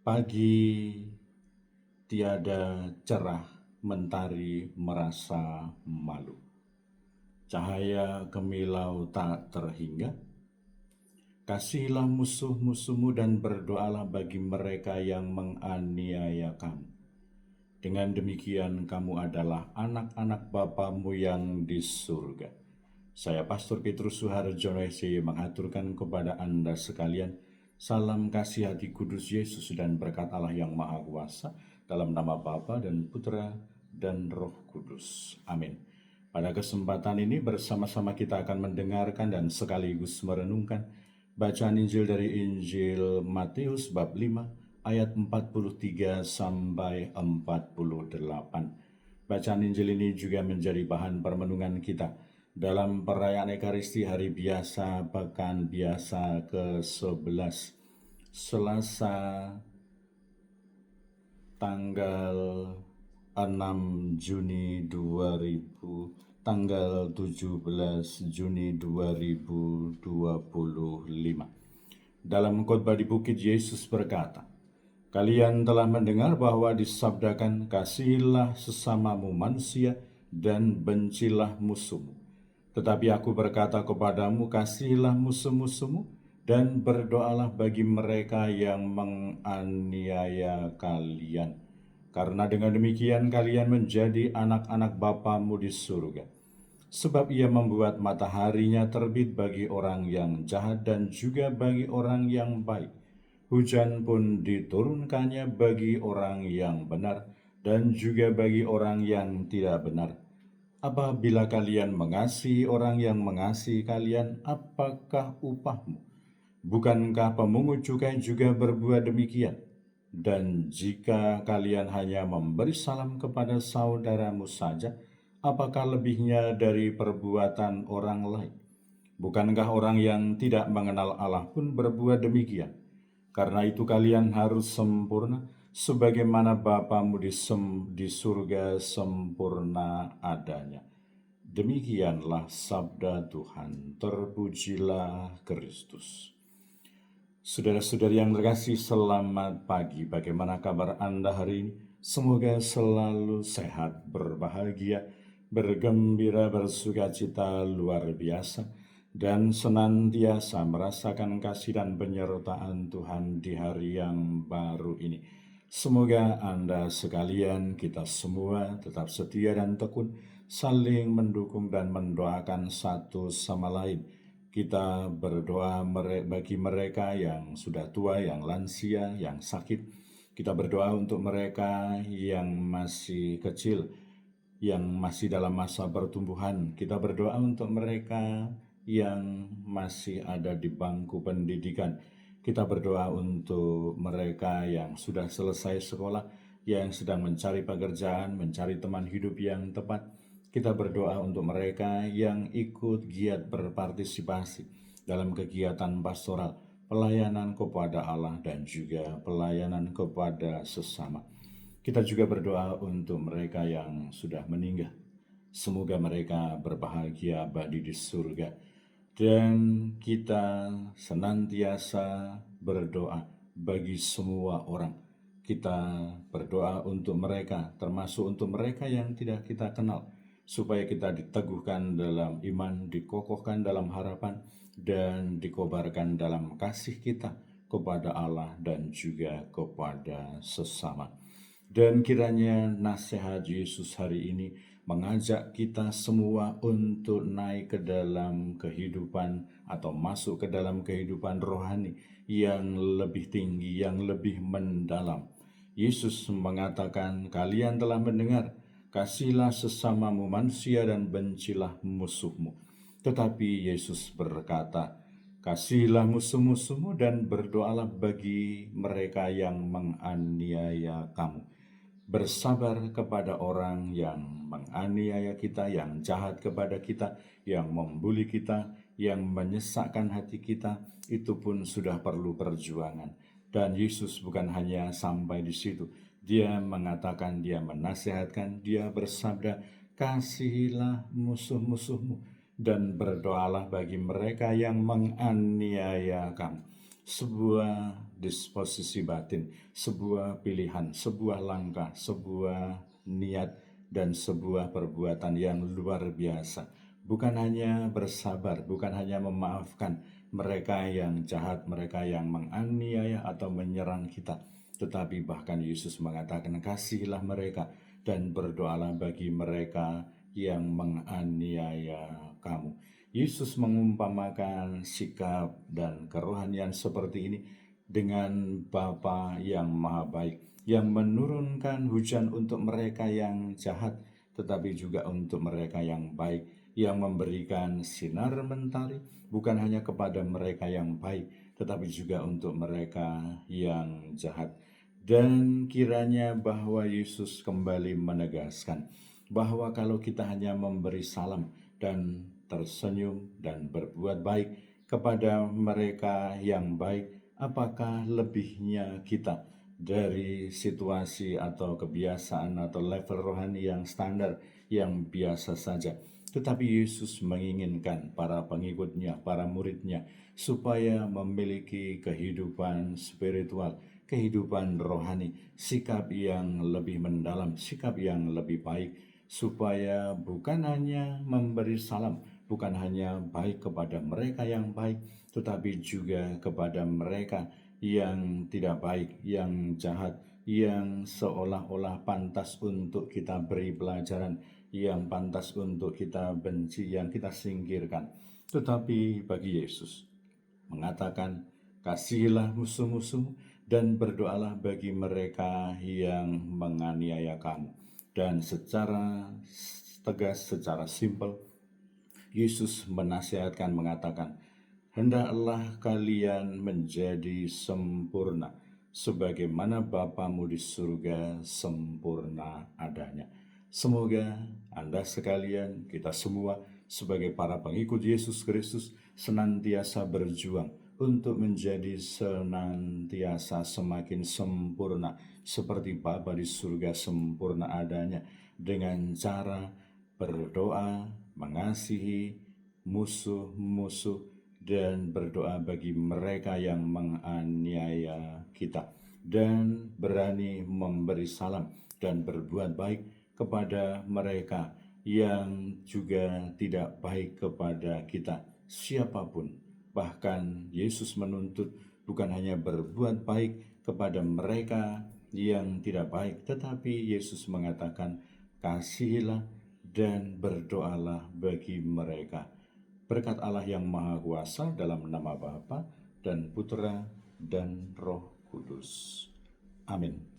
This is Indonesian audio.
Pagi tiada cerah, mentari merasa malu. Cahaya gemilau tak terhingga. Kasihilah musuh-musuhmu dan berdoalah bagi mereka yang menganiaya kamu. Dengan demikian kamu adalah anak-anak Bapamu yang di surga. Saya Pastor Petrus Suharjono SY mengaturkan kepada Anda sekalian salam kasih hati kudus Yesus dan berkat Allah yang Maha Kuasa dalam nama Bapa dan Putra dan Roh Kudus. Amin. Pada kesempatan ini bersama-sama kita akan mendengarkan dan sekaligus merenungkan bacaan Injil dari Injil Matius bab 5 ayat 43 sampai 48. Bacaan Injil ini juga menjadi bahan permenungan kita dalam perayaan Ekaristi hari biasa pekan biasa ke-11 Selasa tanggal 6 Juni 2000 tanggal 17 Juni 2025. Dalam khotbah di bukit Yesus berkata, "Kalian telah mendengar bahwa disabdakan, kasihilah sesamamu manusia dan bencilah musuhmu. Tetapi aku berkata kepadamu, kasihilah musuh-musuhmu dan berdoalah bagi mereka yang menganiaya kalian. Karena dengan demikian kalian menjadi anak-anak Bapamu di surga. Sebab ia membuat mataharinya terbit bagi orang yang jahat dan juga bagi orang yang baik. Hujan pun diturunkannya bagi orang yang benar dan juga bagi orang yang tidak benar. Apabila kalian mengasihi orang yang mengasihi kalian, apakah upahmu? Bukankah pemungut cukai juga berbuat demikian? Dan jika kalian hanya memberi salam kepada saudaramu saja, apakah lebihnya dari perbuatan orang lain? Bukankah orang yang tidak mengenal Allah pun berbuat demikian? Karena itu kalian harus sempurna, sebagaimana Bapamu di surga sempurna adanya." Demikianlah sabda Tuhan. Terpujilah Kristus. Saudara-saudari yang terkasih, selamat pagi. Bagaimana kabar Anda hari ini? Semoga selalu sehat, berbahagia, bergembira, bersukacita luar biasa, dan senantiasa merasakan kasih dan penyertaan Tuhan di hari yang baru ini. Semoga Anda sekalian, kita semua tetap setia dan tekun, saling mendukung dan mendoakan satu sama lain. Kita berdoa bagi mereka yang sudah tua, yang lansia, yang sakit. Kita berdoa untuk mereka yang masih kecil, yang masih dalam masa pertumbuhan. Kita berdoa untuk mereka yang masih ada di bangku pendidikan. Kita berdoa untuk mereka yang sudah selesai sekolah, yang sedang mencari pekerjaan, mencari teman hidup yang tepat. Kita berdoa untuk mereka yang ikut giat berpartisipasi dalam kegiatan pastoral, pelayanan kepada Allah dan juga pelayanan kepada sesama. Kita juga berdoa untuk mereka yang sudah meninggal. Semoga mereka berbahagia abadi di surga. Dan kita senantiasa berdoa bagi semua orang. Kita berdoa untuk mereka, termasuk untuk mereka yang tidak kita kenal, supaya kita diteguhkan dalam iman, dikokohkan dalam harapan, dan dikobarkan dalam kasih kita kepada Allah dan juga kepada sesama. Dan kiranya nasihat Yesus hari ini mengajak kita semua untuk naik ke dalam kehidupan atau masuk ke dalam kehidupan rohani yang lebih tinggi, yang lebih mendalam. Yesus mengatakan, "Kalian telah mendengar, kasihilah sesamamu manusia dan bencilah musuhmu." Tetapi Yesus berkata, "Kasihilah musuh-musuhmu dan berdoalah bagi mereka yang menganiaya kamu." Bersabar kepada orang yang menganiaya kita, yang jahat kepada kita, yang membuli kita, yang menyesakkan hati kita, itu pun sudah perlu perjuangan. Dan Yesus bukan hanya sampai di situ. Dia mengatakan, dia menasihatkan, dia bersabda, "Kasihilah musuh-musuhmu dan berdoalah bagi mereka yang menganiaya kamu." sebuah disposisi batin, sebuah pilihan, sebuah langkah, sebuah niat, dan sebuah perbuatan yang luar biasa. Bukan hanya bersabar, bukan hanya memaafkan mereka yang jahat, mereka yang menganiaya atau menyerang kita, tetapi bahkan Yesus mengatakan, kasihilah mereka dan berdoalah bagi mereka yang menganiaya kamu. Yesus mengumpamakan sikap dan kerohanian seperti ini dengan Bapa yang Maha Baik, yang menurunkan hujan untuk mereka yang jahat, tetapi juga untuk mereka yang baik, yang memberikan sinar mentari bukan hanya kepada mereka yang baik, tetapi juga untuk mereka yang jahat. Dan kiranya bahwa Yesus kembali menegaskan bahwa kalau kita hanya memberi salam dan tersenyum dan berbuat baik kepada mereka yang baik, apakah lebihnya kita dari situasi atau kebiasaan atau level rohani yang standar, yang biasa saja. Tetapi Yesus menginginkan para pengikutnya, para muridnya, supaya memiliki kehidupan spiritual, kehidupan rohani, sikap yang lebih mendalam, sikap yang lebih baik, supaya bukan hanya memberi salam, bukan hanya baik kepada mereka yang baik, tetapi juga kepada mereka yang tidak baik, yang jahat, yang seolah-olah pantas untuk kita beri pelajaran, yang pantas untuk kita benci, yang kita singkirkan. Tetapi bagi Yesus mengatakan, kasihilah musuh-musuh dan berdoalah bagi mereka yang menganiaya kamu. Dan secara tegas, secara simpel, Yesus menasihatkan mengatakan, hendaklah kalian menjadi sempurna, sebagaimana Bapamu di surga sempurna adanya. Semoga Anda sekalian, kita semua sebagai para pengikut Yesus Kristus senantiasa berjuang untuk menjadi senantiasa semakin sempurna seperti Bapa di surga sempurna adanya, dengan cara berdoa, mengasihi musuh-musuh, dan berdoa bagi mereka yang menganiaya kita, dan berani memberi salam dan berbuat baik kepada mereka yang juga tidak baik kepada kita, siapapun. Bahkan Yesus menuntut bukan hanya berbuat baik kepada mereka yang tidak baik, tetapi Yesus mengatakan, kasihilah dan berdoalah bagi mereka. Berkat Allah yang Maha Kuasa, dalam nama Bapa dan Putra dan Roh Kudus. Amin.